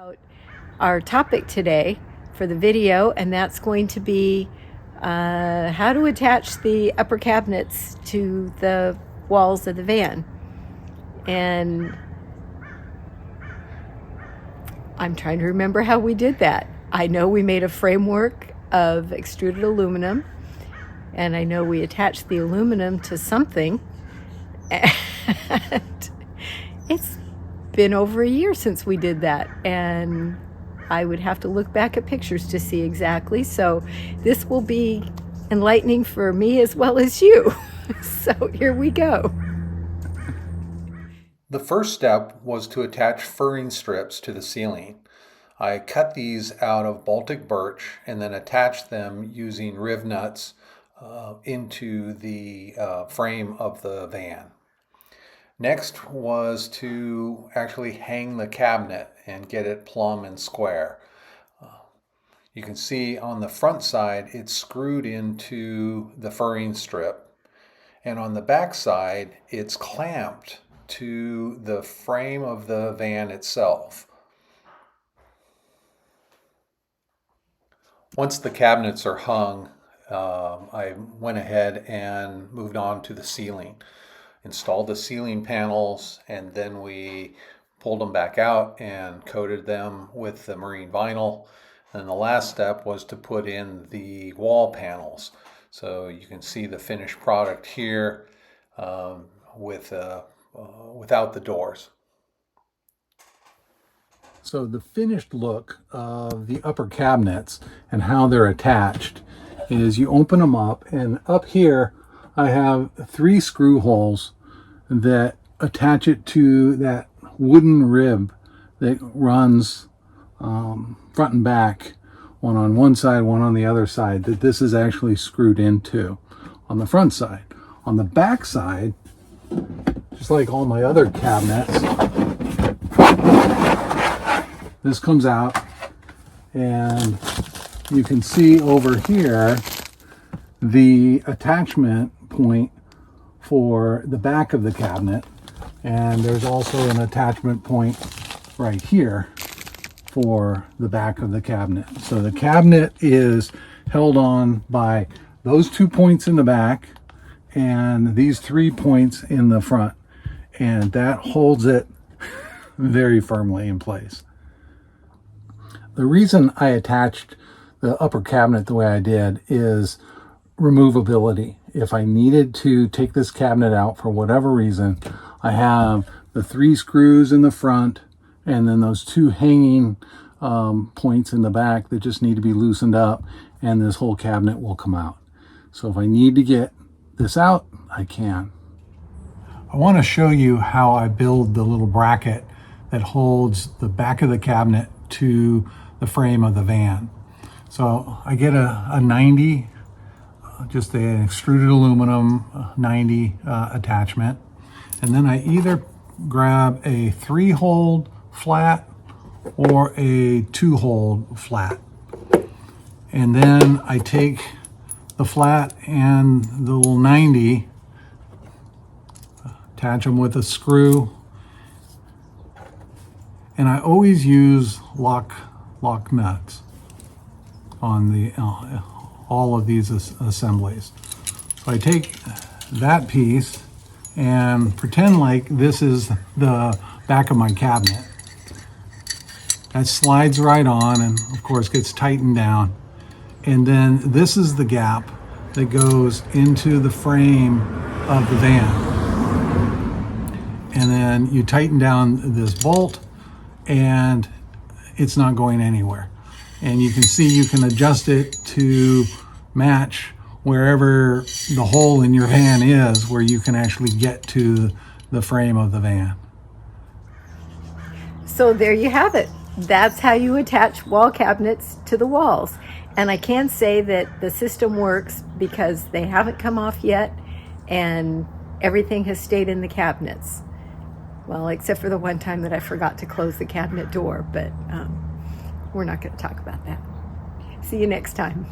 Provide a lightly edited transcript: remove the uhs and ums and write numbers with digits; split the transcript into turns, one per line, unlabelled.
about our topic today for the video, and that's going to be how to attach the upper cabinets to the walls of the van. And I'm trying to remember how we did that. I know we made a framework of extruded aluminum, and I know we attached the aluminum to something, and it's been over a year since we did that, and I would have to look back at pictures to see exactly. So this will be enlightening for me as well as you. So here we go.
The first step was to attach furring strips to the ceiling. I cut these out of baltic birch and then attached them using rivnuts into the frame of the van. Next was to actually hang the cabinet and get it plumb and square. You can see on the front side it's screwed into the furring strip, and on the back side it's clamped to the frame of the van itself. Once the cabinets are hung, I went ahead and moved on to the ceiling. Installed the ceiling panels, and then we pulled them back out and coated them with the marine vinyl. And the last step was to put in the wall panels. So you can see the finished product here without the doors.
So the finished look of the upper cabinets and how they're attached is you open them up, and up here I have 3 screw holes that attach it to that wooden rib that runs front and back, one on one side, one on the other side, that this is actually screwed into on the front side. On the back side, just like all my other cabinets, this comes out, and you can see over here the attachment point for the back of the cabinet, and there's also an attachment point right here for the back of the cabinet. So the cabinet is held on by those 2 points in the back and these 3 points in the front, and that holds it very firmly in place. The reason I attached the upper cabinet the way I did is removability. If I needed to take this cabinet out for whatever reason, I have the 3 screws in the front and then those 2 hanging points in the back that just need to be loosened up, and this whole cabinet will come out. So if I need to get this out, I can. I want to show you how I build the little bracket that holds the back of the cabinet to the frame of the van. So I get a 90, just an extruded aluminum 90 attachment, and then I either grab a 3-hole flat or a 2-hole flat, and then I take the flat and the little 90, attach them with a screw, and I always use lock nuts on the all of these assemblies. So I take that piece and pretend like this is the back of my cabinet. That slides right on and of course gets tightened down. And then this is the gap that goes into the frame of the van. And then you tighten down this bolt and it's not going anywhere. And you can see you can adjust it to match wherever the hole in your van is, where you can actually get to the frame of the van.
So there you have it. That's how you attach wall cabinets to the walls. And I can say that the system works because they haven't come off yet and everything has stayed in the cabinets. Well, except for the one time that I forgot to close the cabinet door, but we're not going to talk about that. See you next time.